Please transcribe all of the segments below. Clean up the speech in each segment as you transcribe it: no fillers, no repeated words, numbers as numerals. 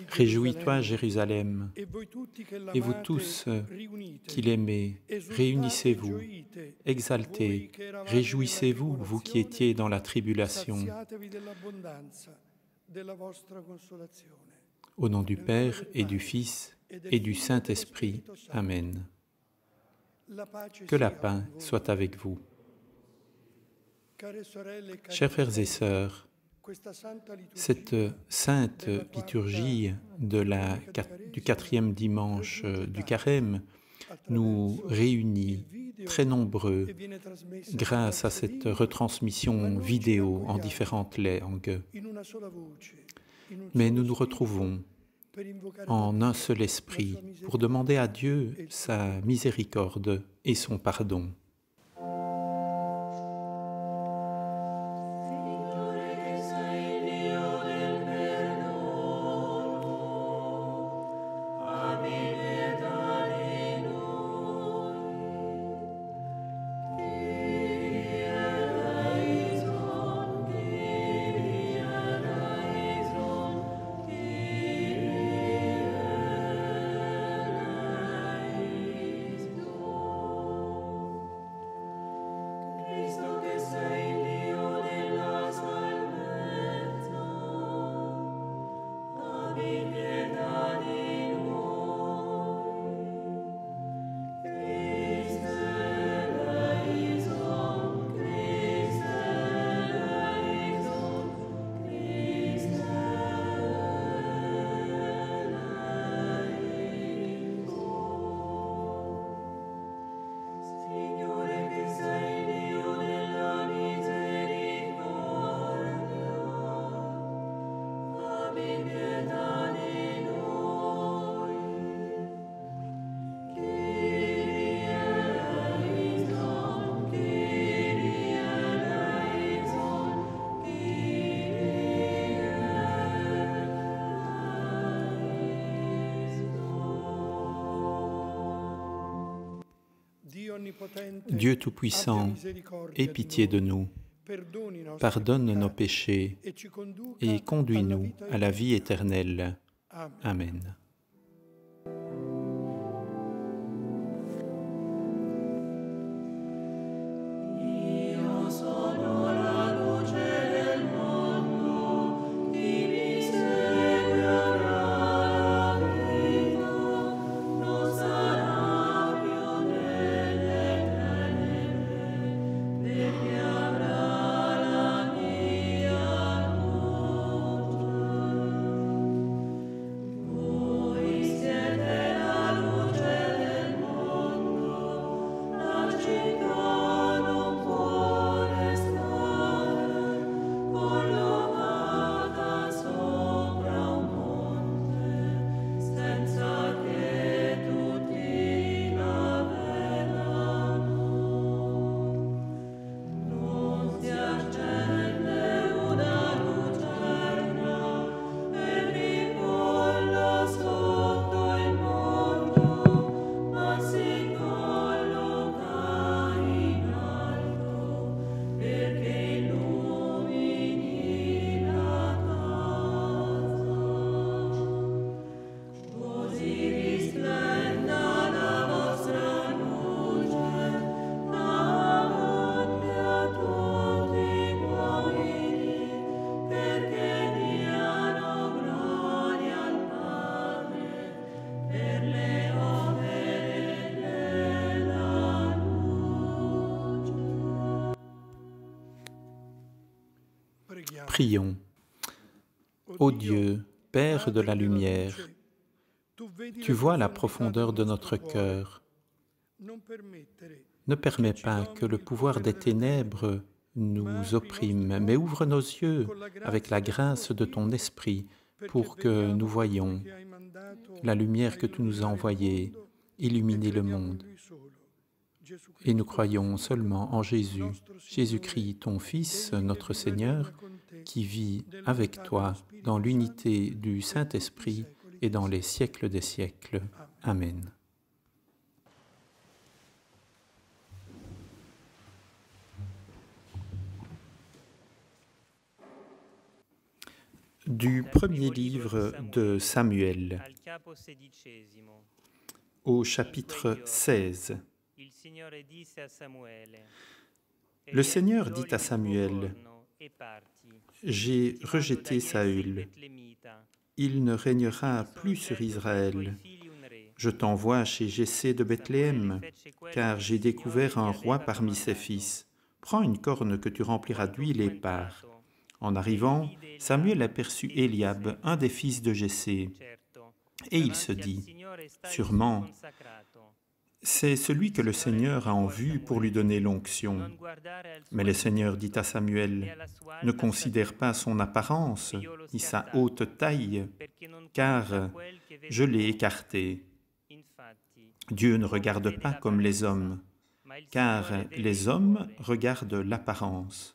Réjouis-toi, Jérusalem, et vous tous qui l'aimez, réunissez-vous, exaltez, réjouissez-vous, vous qui étiez dans la tribulation. Au nom du Père et du Fils et du Saint-Esprit. Amen. Que la paix soit avec vous. Chers frères et sœurs, cette sainte liturgie du 4e dimanche du Carême nous réunit très nombreux grâce à cette retransmission vidéo en différentes langues. Mais nous nous retrouvons en un seul esprit pour demander à Dieu sa miséricorde et son pardon. Dieu Tout-Puissant, aie pitié de nous, pardonne nos péchés et conduis-nous à la vie éternelle. Amen. Prions. Ô Dieu, Père de la lumière, tu vois la profondeur de notre cœur. Ne permets pas que le pouvoir des ténèbres nous opprime, mais ouvre nos yeux avec la grâce de ton esprit pour que nous voyions la lumière que tu nous as envoyée illuminer le monde. Et nous croyons seulement en Jésus, Jésus-Christ, ton Fils, notre Seigneur, qui vit avec toi dans l'unité du Saint-Esprit et dans les siècles des siècles. Amen. Du premier livre de Samuel, au chapitre 16. Le Seigneur dit à Samuel, « J'ai rejeté Saül, il ne régnera plus sur Israël. Je t'envoie chez Jessé de Bethléem, car j'ai découvert un roi parmi ses fils. Prends une corne que tu rempliras d'huile et pars. » En arrivant, Samuel aperçut Éliab, un des fils de Jessé, et il se dit, « Sûrement, c'est celui que le Seigneur a en vue pour lui donner l'onction. » Mais le Seigneur dit à Samuel, « Ne considère pas son apparence, ni sa haute taille, car je l'ai écarté. Dieu ne regarde pas comme les hommes, car les hommes regardent l'apparence,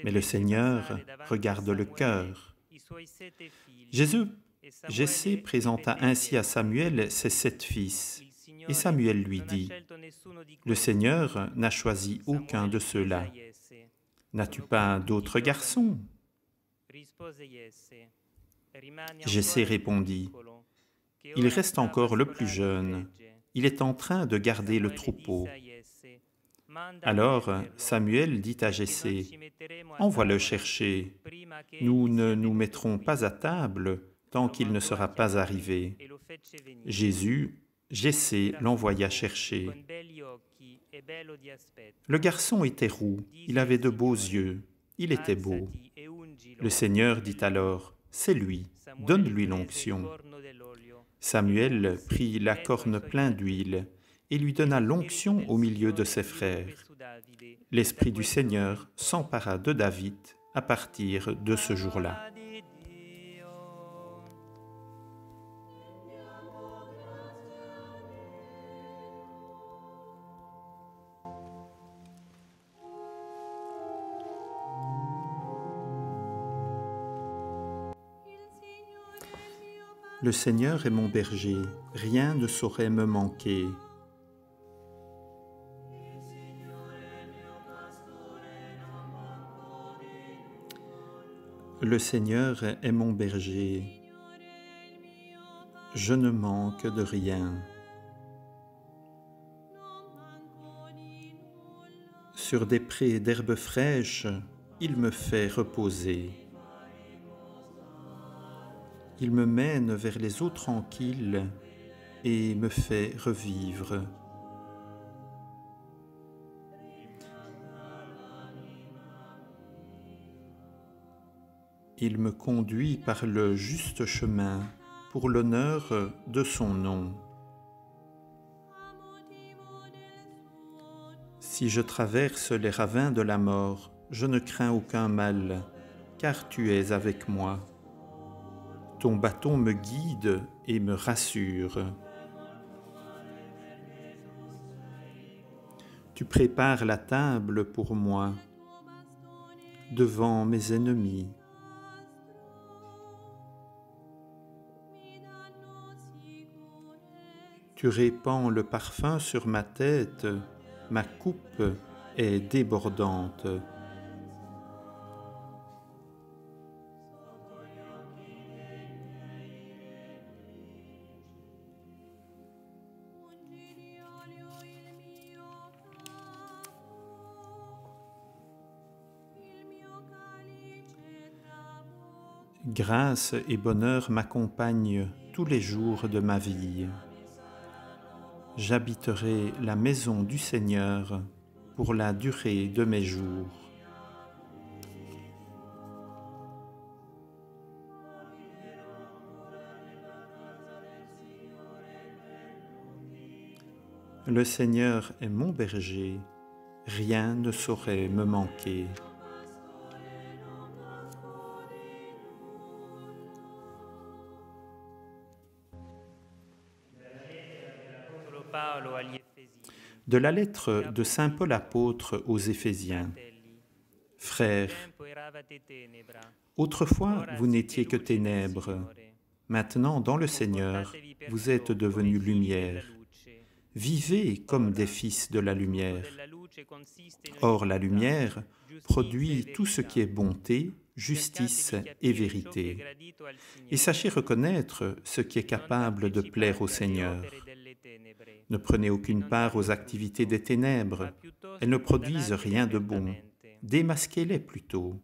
mais le Seigneur regarde le cœur. » Jessé présenta ainsi à Samuel ses 7 fils, et Samuel lui dit, « Le Seigneur n'a choisi aucun de ceux-là. N'as-tu pas d'autres garçons ?» Jessé répondit, « Il reste encore le plus jeune. Il est en train de garder le troupeau. » Alors Samuel dit à Jessé, « Envoie-le chercher. Nous ne nous mettrons pas à table tant qu'il ne sera pas arrivé. » Jessé l'envoya chercher. Le garçon était roux, il avait de beaux yeux, il était beau. Le Seigneur dit alors, « C'est lui, donne-lui l'onction. » Samuel prit la corne pleine d'huile et lui donna l'onction au milieu de ses frères. L'Esprit du Seigneur s'empara de David à partir de ce jour-là. Le Seigneur est mon berger, rien ne saurait me manquer. Le Seigneur est mon berger, je ne manque de rien. Sur des prés d'herbes fraîches, il me fait reposer. Il me mène vers les eaux tranquilles et me fait revivre. Il me conduit par le juste chemin pour l'honneur de son nom. Si je traverse les ravins de la mort, je ne crains aucun mal, car tu es avec moi. Ton bâton me guide et me rassure. Tu prépares la table pour moi, devant mes ennemis. Tu répands le parfum sur ma tête, ma coupe est débordante. Grâce et bonheur m'accompagnent tous les jours de ma vie. J'habiterai la maison du Seigneur pour la durée de mes jours. Le Seigneur est mon berger, rien ne saurait me manquer. De la lettre de saint Paul apôtre aux Éphésiens. Frères, autrefois vous n'étiez que ténèbres, maintenant dans le Seigneur vous êtes devenus lumière. Vivez comme des fils de la lumière. Or la lumière produit tout ce qui est bonté, justice et vérité. Et sachez reconnaître ce qui est capable de plaire au Seigneur. Ne prenez aucune part aux activités des ténèbres, elles ne produisent rien de bon. Démasquez-les plutôt.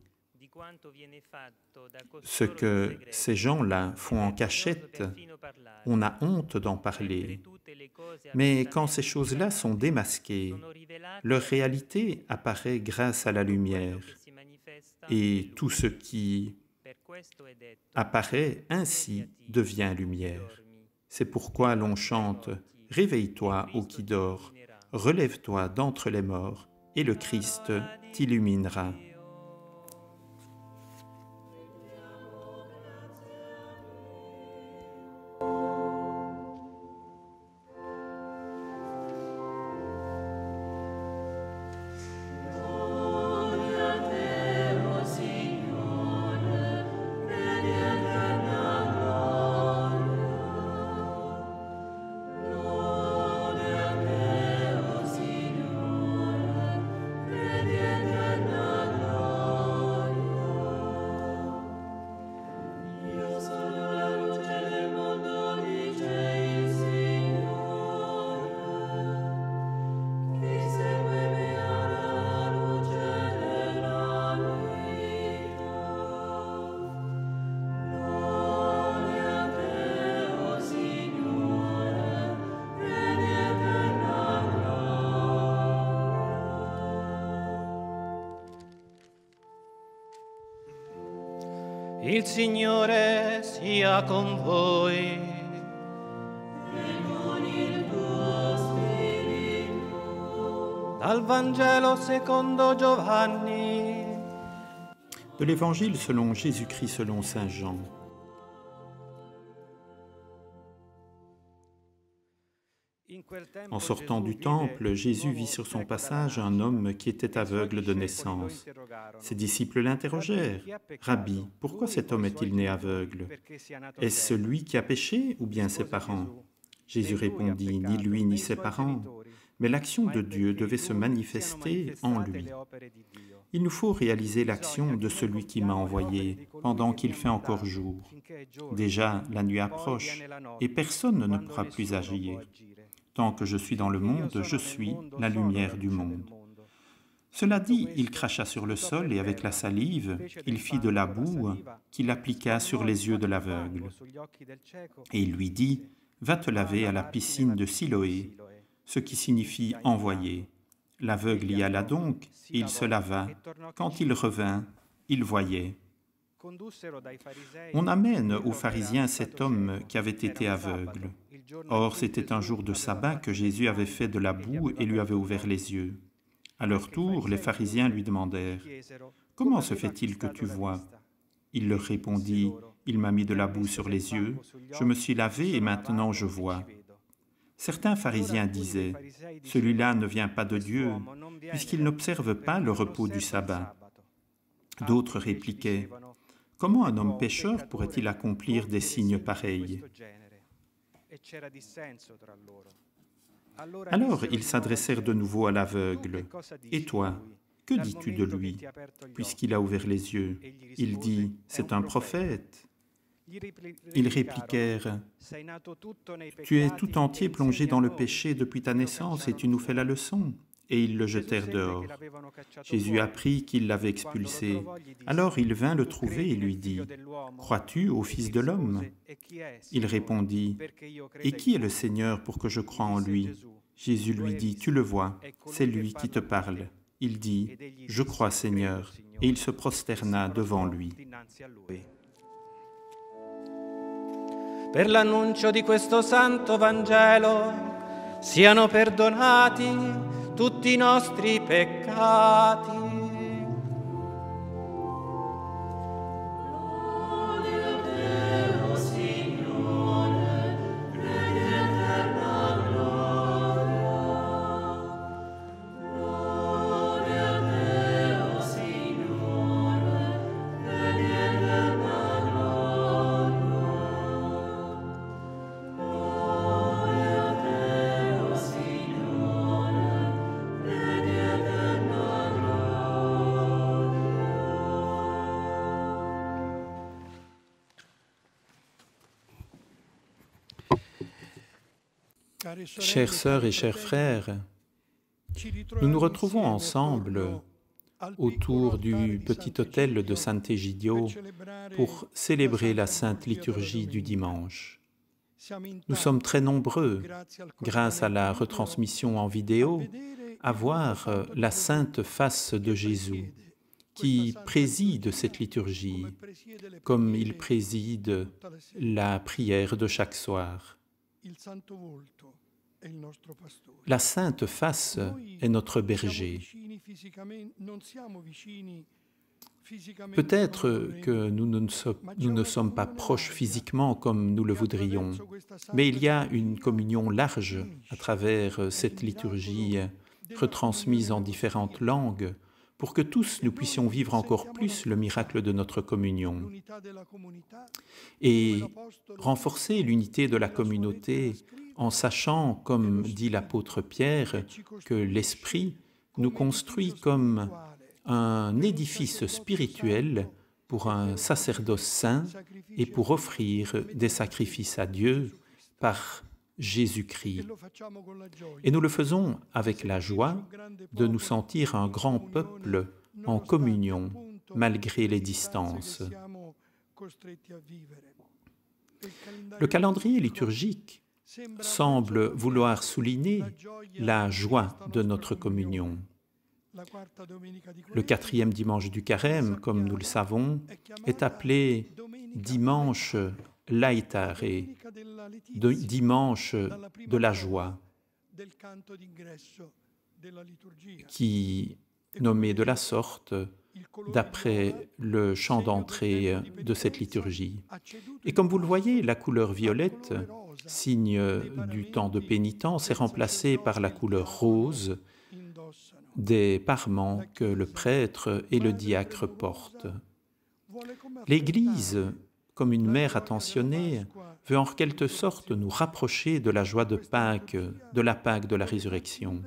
Ce que ces gens-là font en cachette, on a honte d'en parler. Mais quand ces choses-là sont démasquées, leur réalité apparaît grâce à la lumière. Et tout ce qui apparaît ainsi devient lumière. C'est pourquoi l'on chante « Réveille-toi, ô qui dors, relève-toi d'entre les morts, et le Christ t'illuminera. » Il Signore sia con voi. E con il tuo spirito. Dal Vangelo secondo Giovanni. De l'Évangile selon Jésus-Christ selon saint Jean. En sortant du temple, Jésus vit sur son passage un homme qui était aveugle de naissance. Ses disciples l'interrogèrent. « Rabbi, pourquoi cet homme est-il né aveugle? Est-ce celui qui a péché ou bien ses parents ?» Jésus répondit, « Ni lui ni ses parents, mais l'action de Dieu devait se manifester en lui. Il nous faut réaliser l'action de celui qui m'a envoyé pendant qu'il fait encore jour. Déjà, la nuit approche et personne ne pourra plus agir. Tant que je suis dans le monde, je suis la lumière du monde. » Cela dit, il cracha sur le sol et avec la salive, il fit de la boue qu'il appliqua sur les yeux de l'aveugle. Et il lui dit, « Va te laver à la piscine de Siloé », ce qui signifie « envoyé ». L'aveugle y alla donc, et il se lava. Quand il revint, il voyait. On amène aux pharisiens cet homme qui avait été aveugle. Or, c'était un jour de sabbat que Jésus avait fait de la boue et lui avait ouvert les yeux. À leur tour, les pharisiens lui demandèrent « Comment se fait-il que tu vois ?» Il leur répondit « Il m'a mis de la boue sur les yeux, je me suis lavé et maintenant je vois. » Certains pharisiens disaient « Celui-là ne vient pas de Dieu, puisqu'il n'observe pas le repos du sabbat. » D'autres répliquaient « Comment un homme pécheur pourrait-il accomplir des signes pareils ?» Alors ils s'adressèrent de nouveau à l'aveugle. « Et toi, que dis-tu de lui, puisqu'il a ouvert les yeux ?» Il dit « C'est un prophète. » Ils répliquèrent « Tu es tout entier plongé dans le péché depuis ta naissance et tu nous fais la leçon. » Et ils le jetèrent dehors. Jésus apprit qu'il l'avait expulsé. Alors il vint le trouver et lui dit « Crois-tu au Fils de l'homme » Il répondit « Et qui est le Seigneur pour que je croie en lui ?» Jésus lui dit « Tu le vois, c'est lui qui te parle. » Il dit « Je crois, Seigneur. » Et il se prosterna devant lui. Per l'annuncio di questo santo Vangelo siano perdonati tutti i nostri peccati. Chères sœurs et chers frères, nous nous retrouvons ensemble autour du petit autel de Sant'Egidio pour célébrer la Sainte Liturgie du dimanche. Nous sommes très nombreux, grâce à la retransmission en vidéo, à voir la sainte face de Jésus, qui préside cette liturgie, comme il préside la prière de chaque soir. La sainte face est notre berger. Peut-être que nous ne sommes pas proches physiquement comme nous le voudrions, mais il y a une communion large à travers cette liturgie retransmise en différentes langues, pour que tous nous puissions vivre encore plus le miracle de notre communion et renforcer l'unité de la communauté en sachant, comme dit l'apôtre Pierre, que l'Esprit nous construit comme un édifice spirituel pour un sacerdoce saint et pour offrir des sacrifices à Dieu par Jésus-Christ. Et nous le faisons avec la joie de nous sentir un grand peuple en communion malgré les distances. Le calendrier liturgique semble vouloir souligner la joie de notre communion. Le 4e dimanche du Carême, comme nous le savons, est appelé dimanche laetare, dimanche de la joie, qui, nommé de la sorte, d'après le chant d'entrée de cette liturgie. Et comme vous le voyez, la couleur violette, signe du temps de pénitence, est remplacée par la couleur rose des parements que le prêtre et le diacre portent. L'Église, comme une mère attentionnée, veut en quelque sorte nous rapprocher de la joie de Pâques, de la Pâque de la résurrection.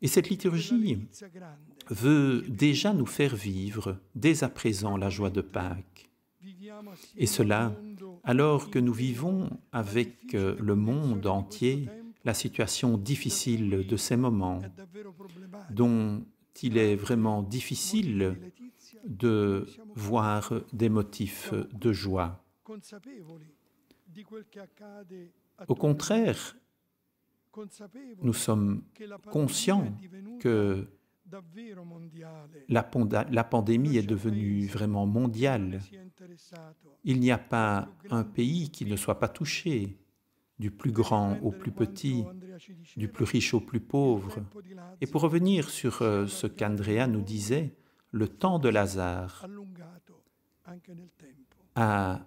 Et cette liturgie veut déjà nous faire vivre dès à présent la joie de Pâques. Et cela, alors que nous vivons avec le monde entier la situation difficile de ces moments, dont il est vraiment difficile de voir des motifs de joie. Au contraire, nous sommes conscients que la pandémie est devenue vraiment mondiale. Il n'y a pas un pays qui ne soit pas touché, du plus grand au plus petit, du plus riche au plus pauvre. Et pour revenir sur ce qu'Andrea nous disait, le temps de Lazare a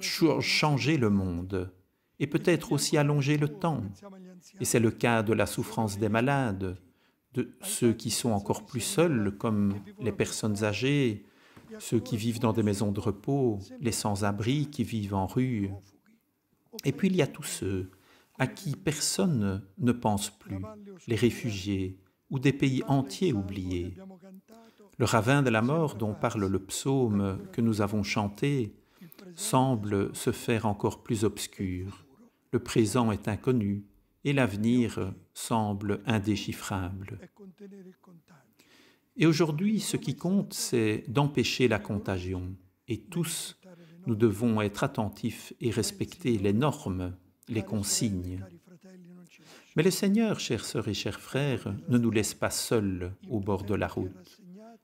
changé le monde et peut-être aussi allongé le temps. Et c'est le cas de la souffrance des malades, de ceux qui sont encore plus seuls, comme les personnes âgées, ceux qui vivent dans des maisons de repos, les sans-abri qui vivent en rue. Et puis il y a tous ceux à qui personne ne pense plus, les réfugiés ou des pays entiers oubliés. Le ravin de la mort dont parle le psaume que nous avons chanté semble se faire encore plus obscur. Le présent est inconnu et l'avenir semble indéchiffrable. Et aujourd'hui, ce qui compte, c'est d'empêcher la contagion. Et tous, nous devons être attentifs et respecter les normes, les consignes. Mais le Seigneur, chères sœurs et chers frères, ne nous laisse pas seuls au bord de la route,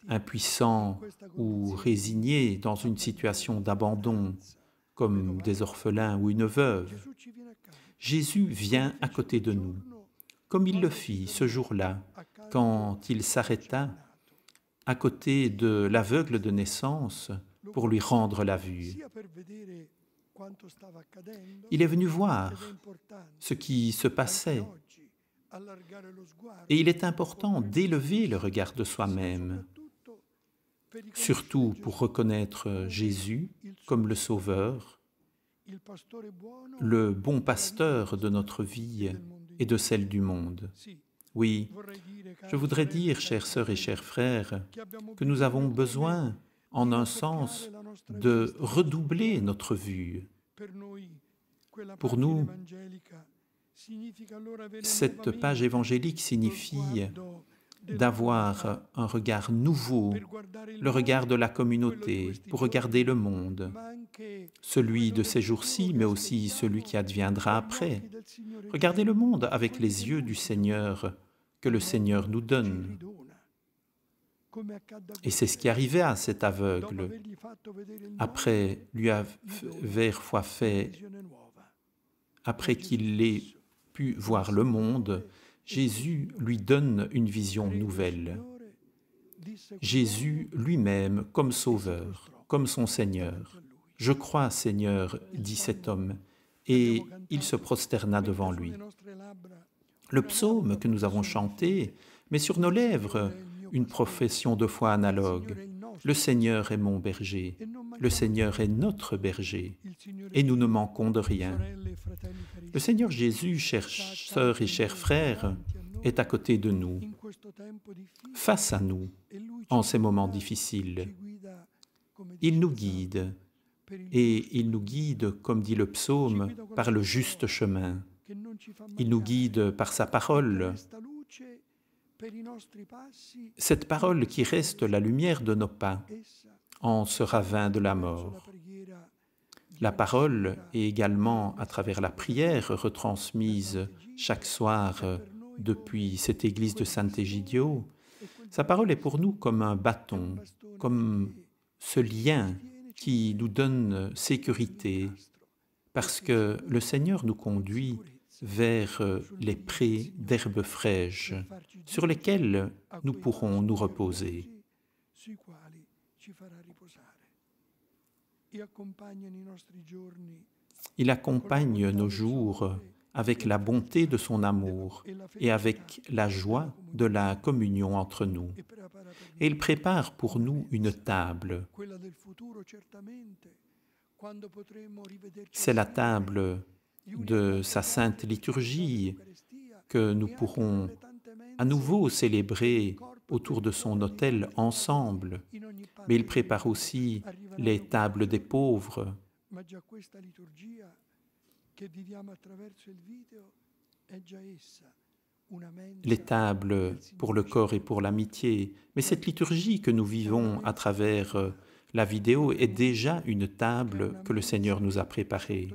impuissants ou résignés dans une situation d'abandon, comme des orphelins ou une veuve. Jésus vient à côté de nous, comme il le fit ce jour-là, quand il s'arrêta à côté de l'aveugle de naissance pour lui rendre la vue. Il est venu voir ce qui se passait et il est important d'élever le regard de soi-même, surtout pour reconnaître Jésus comme le Sauveur, le bon pasteur de notre vie et de celle du monde. Oui, je voudrais dire, chères sœurs et chers frères, que nous avons besoin, en un sens, de redoubler notre vue, Pour nous, cette page évangélique signifie d'avoir un regard nouveau, le regard de la communauté, pour regarder le monde, celui de ces jours-ci, mais aussi celui qui adviendra après. Regarder le monde avec les yeux du Seigneur que le Seigneur nous donne. Et c'est ce qui arrivait à cet aveugle. Après lui avoir fait, après qu'il ait pu voir le monde, Jésus lui donne une vision nouvelle. Jésus lui-même comme Sauveur, comme son Seigneur. « Je crois, Seigneur, dit cet homme, et il se prosterna devant lui. » Le psaume que nous avons chanté met sur nos lèvres une profession de foi analogue. « Le Seigneur est mon berger, le Seigneur est notre berger, et nous ne manquons de rien. » Le Seigneur Jésus, chères sœurs et chers frères, est à côté de nous, face à nous, en ces moments difficiles. Il nous guide, et il nous guide, comme dit le psaume, par le juste chemin. Il nous guide par sa parole, cette parole qui reste la lumière de nos pas en ce ravin de la mort. La parole est également, à travers la prière retransmise chaque soir depuis cette église de Sant'Egidio, sa parole est pour nous comme un bâton, comme ce lien qui nous donne sécurité, parce que le Seigneur nous conduit vers les prés d'herbes fraîches, sur lesquels nous pourrons nous reposer. Il accompagne nos jours avec la bonté de son amour et avec la joie de la communion entre nous. Et il prépare pour nous une table. C'est la table de sa sainte liturgie que nous pourrons à nouveau célébrer autour de son autel ensemble. Mais il prépare aussi les tables des pauvres. Les tables pour le corps et pour l'amitié. Mais cette liturgie que nous vivons à travers la vidéo est déjà une table que le Seigneur nous a préparée.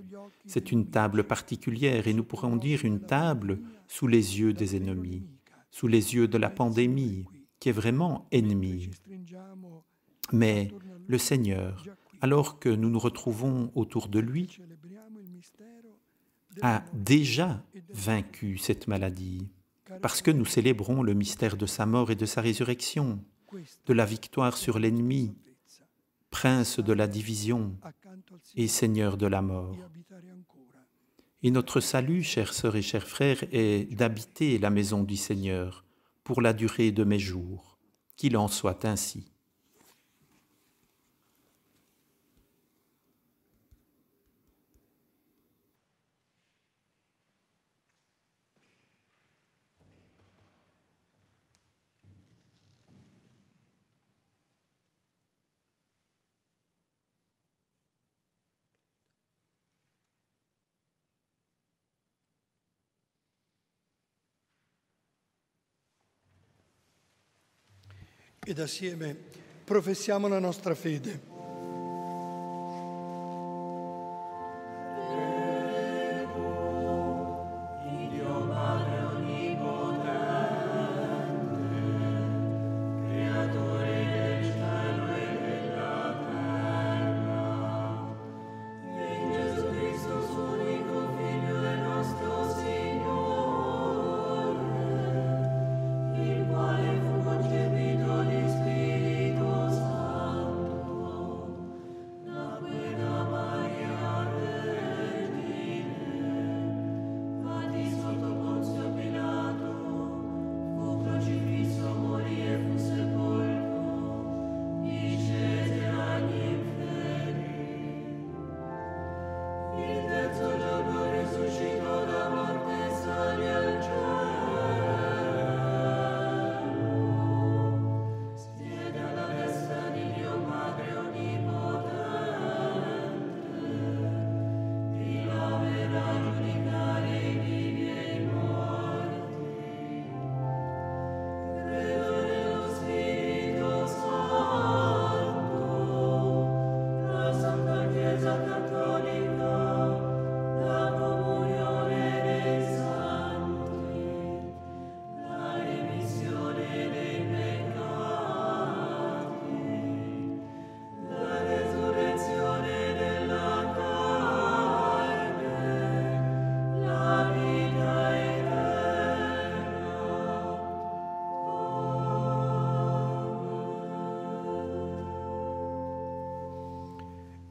C'est une table particulière et nous pourrons dire une table sous les yeux des ennemis, sous les yeux de la pandémie, qui est vraiment ennemie. Mais le Seigneur, alors que nous nous retrouvons autour de lui, a déjà vaincu cette maladie, parce que nous célébrons le mystère de sa mort et de sa résurrection, de la victoire sur l'ennemi, prince de la division et seigneur de la mort. Et notre salut, chères sœurs et chers frères, est d'habiter la maison du Seigneur pour la durée de mes jours. Qu'il en soit ainsi. Ed assieme professiamo la nostra fede. Il quale fu concepito di Spirito Santo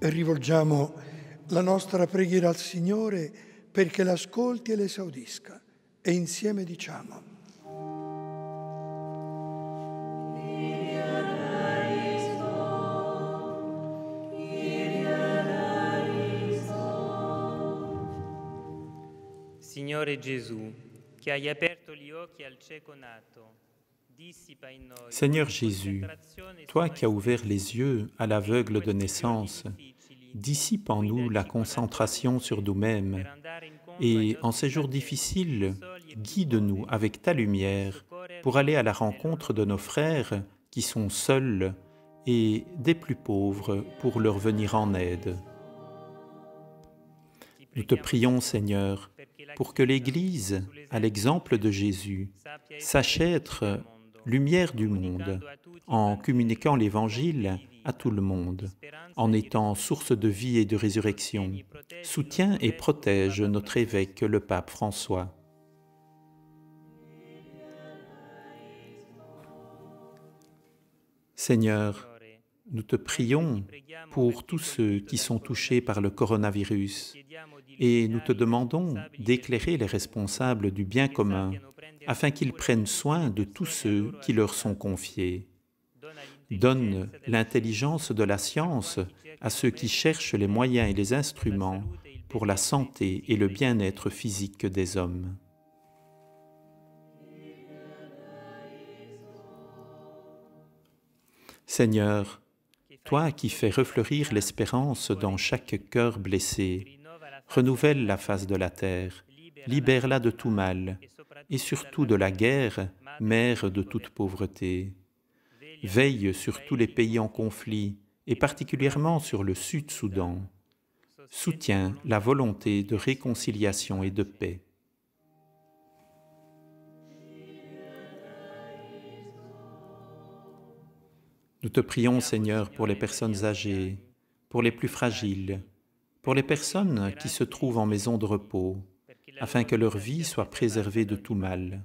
e rivolgiamo la nostra preghiera al Signore perché l'ascolti e l'esaudisca. E insieme diciamo: Signore Gesù, che hai aperto gli occhi al cieco nato, dissipa in noi Seigneur Jésus, toi qui as ouvert les yeux à l'aveugle de naissance, dissipe en nous la concentration sur nous-mêmes et, en ces jours difficiles, guide-nous avec ta lumière pour aller à la rencontre de nos frères qui sont seuls et des plus pauvres pour leur venir en aide. Nous te prions, Seigneur, pour que l'Église, à l'exemple de Jésus, sache être lumière du monde, en communiquant l'Évangile à tout le monde, en étant source de vie et de résurrection. Soutiens et protège notre évêque, le pape François. Seigneur, nous te prions pour tous ceux qui sont touchés par le coronavirus et nous te demandons d'éclairer les responsables du bien commun afin qu'ils prennent soin de tous ceux qui leur sont confiés. Donne l'intelligence de la science à ceux qui cherchent les moyens et les instruments pour la santé et le bien-être physique des hommes. Seigneur, toi qui fais refleurir l'espérance dans chaque cœur blessé, renouvelle la face de la terre, libère-la de tout mal, et surtout de la guerre, mère de toute pauvreté. Veille sur tous les pays en conflit, et particulièrement sur le Sud-Soudan. Soutiens la volonté de réconciliation et de paix. Nous te prions, Seigneur, pour les personnes âgées, pour les plus fragiles, pour les personnes qui se trouvent en maison de repos, afin que leur vie soit préservée de tout mal.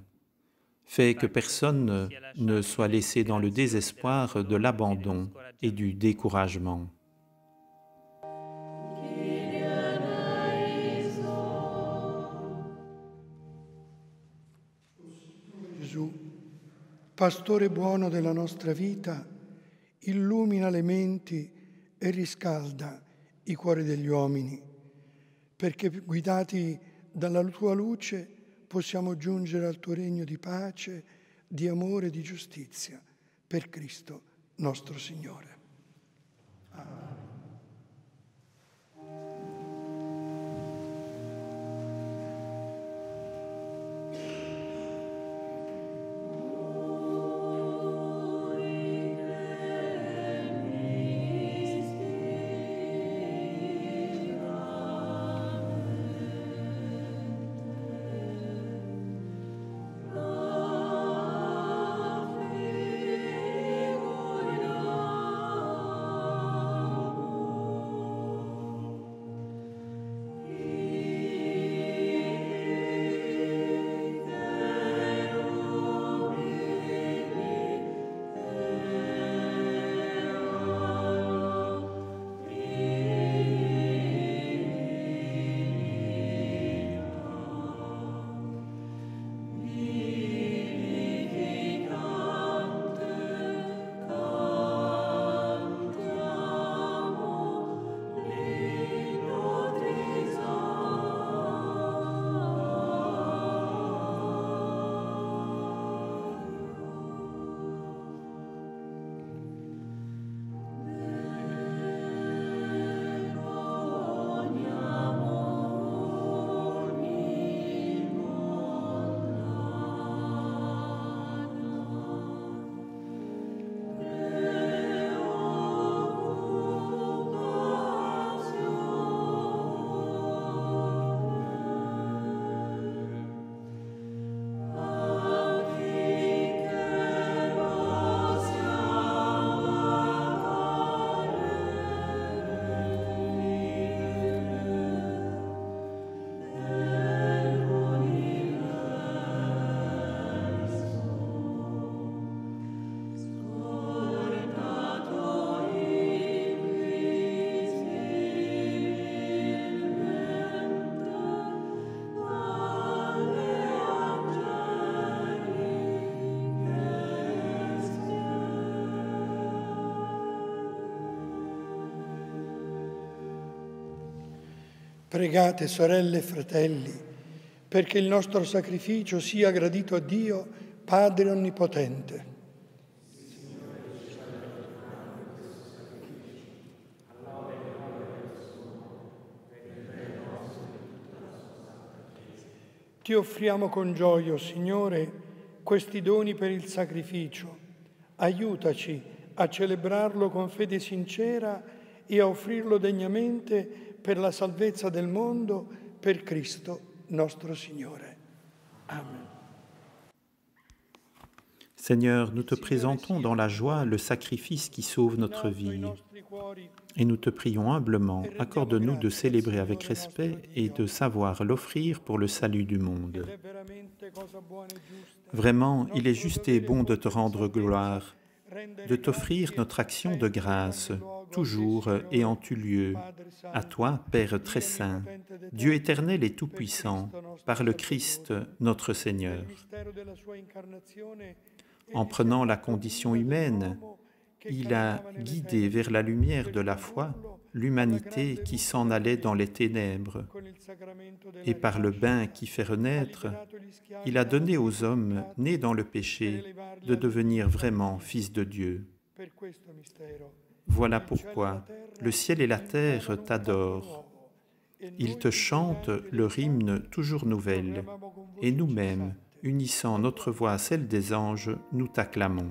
Fais que personne ne soit laissé dans le désespoir de l'abandon et du découragement. Gesù, Pastore buono della nostra vita, illumina le menti e riscalda i cuori degli uomini, perché guidati dalla tua luce possiamo giungere al tuo regno di pace, di amore e di giustizia, per Cristo nostro Signore. Amen. Pregate, sorelle e fratelli, perché il nostro sacrificio sia gradito a Dio, Padre Onnipotente. Ti offriamo con gioia, o Signore, questi doni per il sacrificio. Aiutaci a celebrarlo con fede sincera e a offrirlo degnamente per la salvezza del mondo, per Cristo nostro Signore. Amen. Seigneur, nous te présentons dans la joie le sacrifice qui sauve notre vie. Et nous te prions humblement, accorde-nous de célébrer avec respect et de savoir l'offrir pour le salut du monde. Vraiment, il est juste et bon de te rendre gloire, de t'offrir notre action de grâce, toujours et en tout lieu. À toi, Père très saint, Dieu éternel et tout-puissant, par le Christ, notre Seigneur. En prenant la condition humaine, il a guidé vers la lumière de la foi l'humanité qui s'en allait dans les ténèbres. Et par le bain qui fait renaître, il a donné aux hommes nés dans le péché de devenir vraiment fils de Dieu. Voilà pourquoi le ciel et la terre t'adorent. Ils te chantent leur hymne toujours nouvelle, et nous-mêmes, unissant notre voix à celle des anges, nous t'acclamons.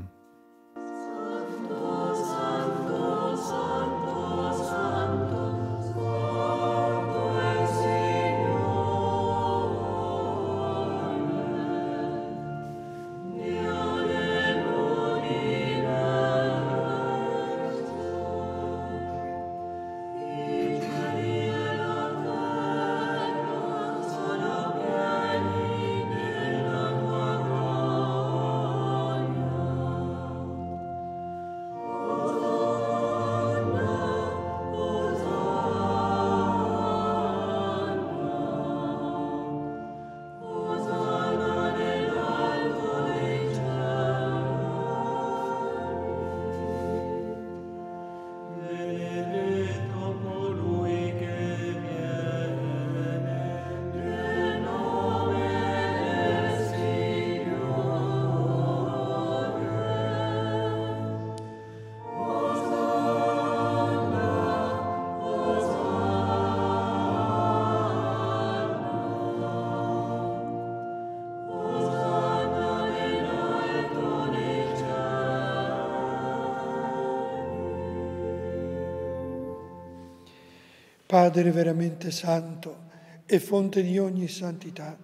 Padre veramente santo e fonte di ogni santità,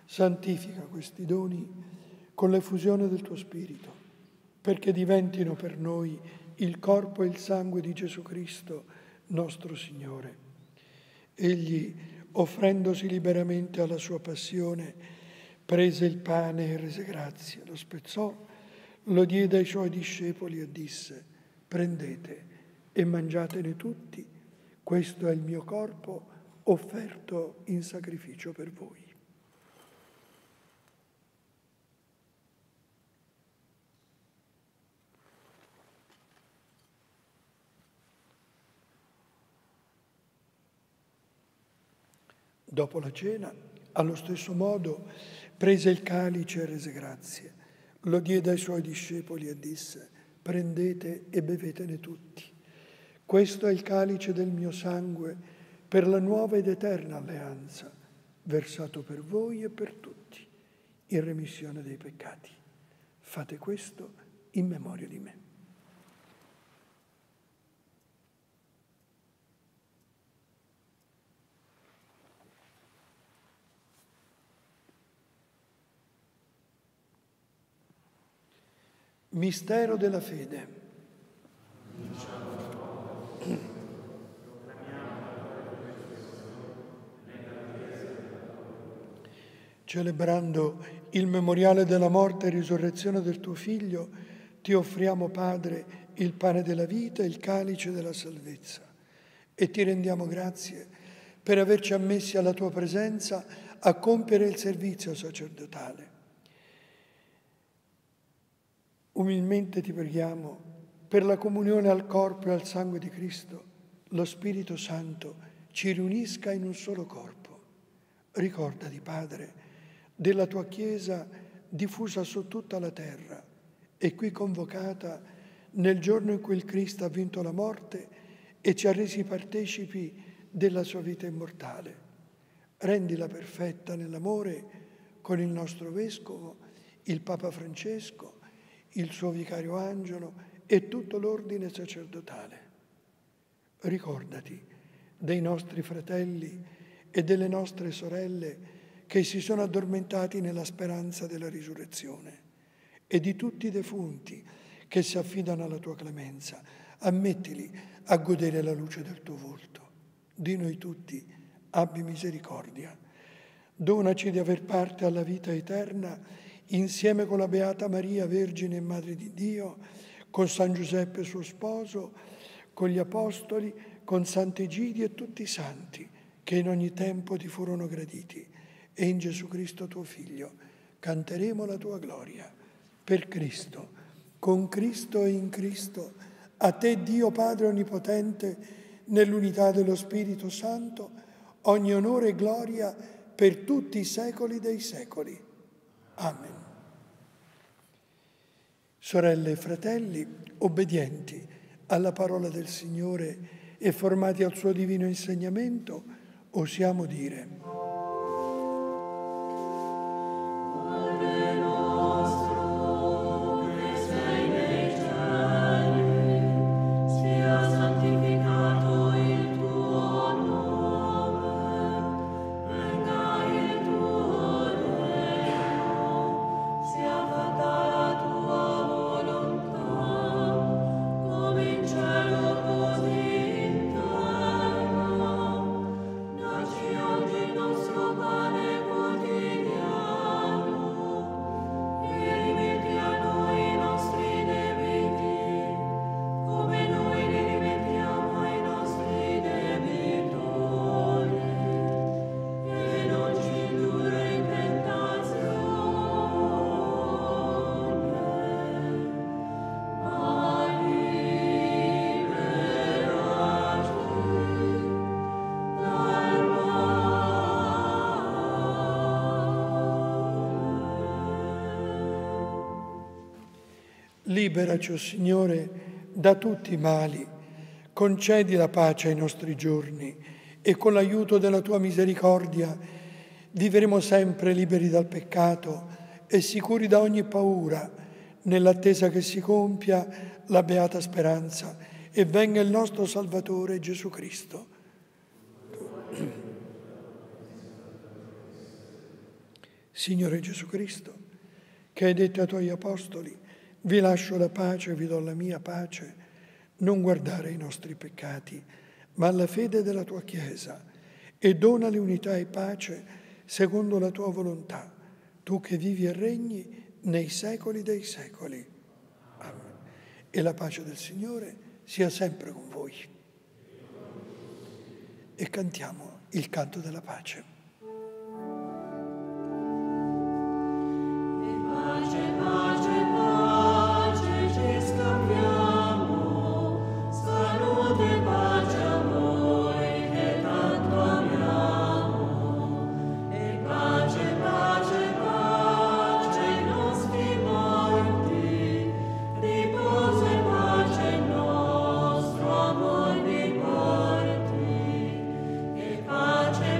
santifica questi doni con l'effusione del tuo Spirito, perché diventino per noi il corpo e il sangue di Gesù Cristo, nostro Signore. Egli, offrendosi liberamente alla sua passione, prese il pane e rese grazie, lo spezzò, lo diede ai suoi discepoli e disse: prendete e mangiatene tutti, questo è il mio corpo offerto in sacrificio per voi. Dopo la cena, allo stesso modo, prese il calice e rese grazie, lo diede ai suoi discepoli e disse: prendete e bevetene tutti. Questo è il calice del mio sangue per la nuova ed eterna alleanza, versato per voi e per tutti, in remissione dei peccati. Fate questo in memoria di me. Mistero della fede. Celebrando il memoriale della morte e risurrezione del tuo Figlio, ti offriamo, Padre, il pane della vita e il calice della salvezza, e ti rendiamo grazie per averci ammessi alla tua presenza a compiere il servizio sacerdotale. Umilmente ti preghiamo per la comunione al corpo e al sangue di Cristo. Lo Spirito Santo ci riunisca in un solo corpo. Ricordati, Padre, della tua Chiesa diffusa su tutta la terra e qui convocata nel giorno in cui il Cristo ha vinto la morte e ci ha resi partecipi della sua vita immortale. Rendila perfetta nell'amore con il nostro Vescovo, il Papa Francesco, il suo Vicario Angelo e tutto l'ordine sacerdotale. Ricordati dei nostri fratelli e delle nostre sorelle che si sono addormentati nella speranza della risurrezione e di tutti i defunti che si affidano alla tua clemenza. Ammettili a godere la luce del tuo volto. Di noi tutti abbi misericordia. Donaci di aver parte alla vita eterna insieme con la Beata Maria, Vergine e Madre di Dio, con San Giuseppe suo sposo, con gli Apostoli, con Sant'Egidio e tutti i santi che in ogni tempo ti furono graditi. E in Gesù Cristo tuo Figlio canteremo la tua gloria. Per Cristo, con Cristo e in Cristo, a te Dio Padre Onnipotente, nell'unità dello Spirito Santo, ogni onore e gloria per tutti i secoli dei secoli. Amen. Sorelle e fratelli, obbedienti alla parola del Signore e formati al suo divino insegnamento, osiamo dire: liberaci, o Signore, da tutti i mali, concedi la pace ai nostri giorni e con l'aiuto della tua misericordia vivremo sempre liberi dal peccato e sicuri da ogni paura, nell'attesa che si compia la beata speranza e venga il nostro Salvatore Gesù Cristo. Signore Gesù Cristo, che hai detto ai tuoi apostoli: vi lascio la pace, vi do la mia pace, non guardare i nostri peccati, ma alla fede della tua Chiesa, e donale unità e pace secondo la tua volontà, tu che vivi e regni nei secoli dei secoli. Amen. E la pace del Signore sia sempre con voi. E cantiamo il canto della pace.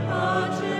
Pace,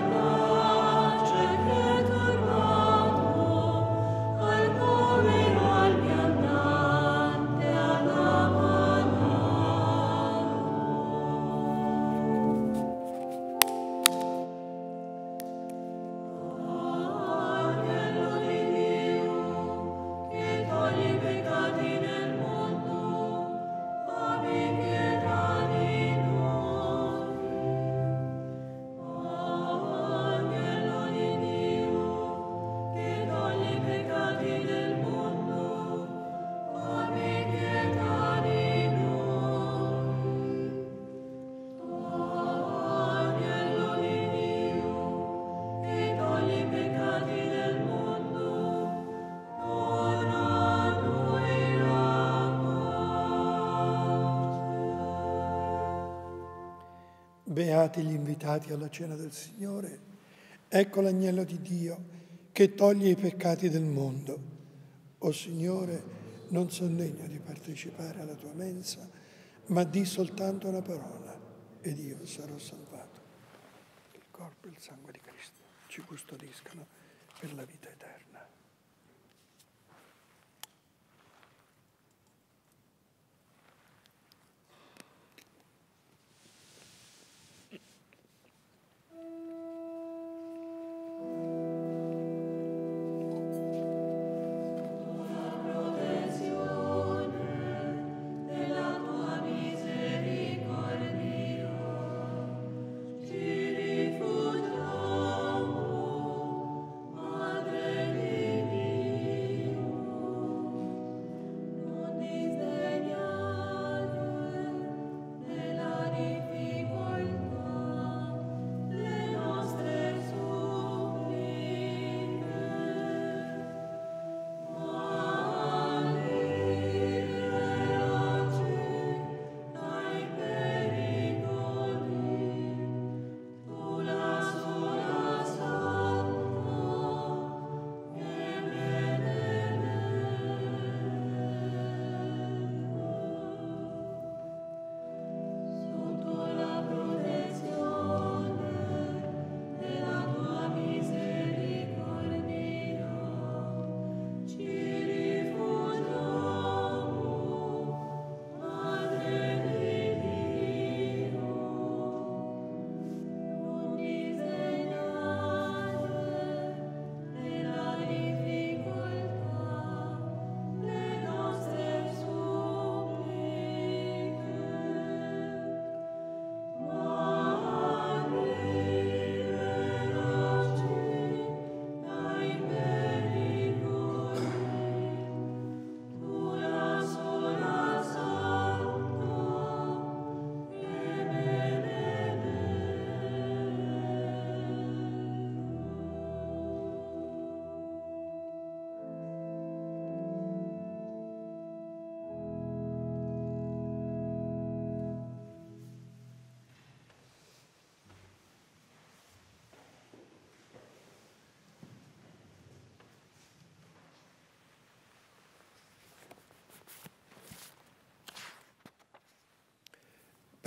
Beati gli invitati alla cena del Signore. Ecco l'agnello di Dio che toglie i peccati del mondo. O Signore, non sono degno di partecipare alla tua mensa, ma di soltanto una parola ed io sarò salvato. Il corpo e il sangue di Cristo ci custodiscano per la vita eterna.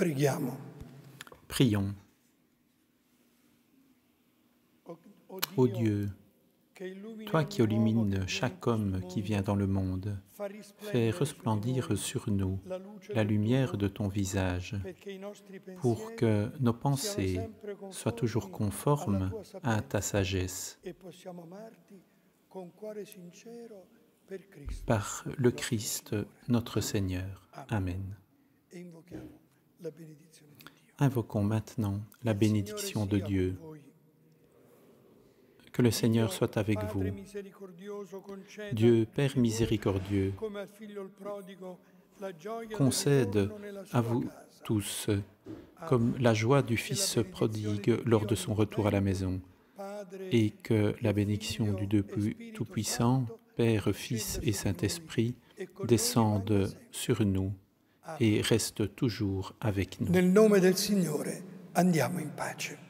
Preghiamo. Prions. Ô Dieu, toi qui illumines chaque homme qui vient dans le monde, fais resplendir sur nous la lumière de ton visage, pour que nos pensées soient toujours conformes à ta sagesse. Par le Christ, notre Seigneur. Amen. Invoquons maintenant la bénédiction de Dieu. Que le Seigneur soit avec vous. Dieu, Père miséricordieux, concède à vous tous comme la joie du Fils prodigue lors de son retour à la maison, et que la bénédiction du Dieu Tout-Puissant, Père, Fils et Saint-Esprit, descende sur nous et reste toujours avec nous. Nel nome del Signore, andiamo in pace.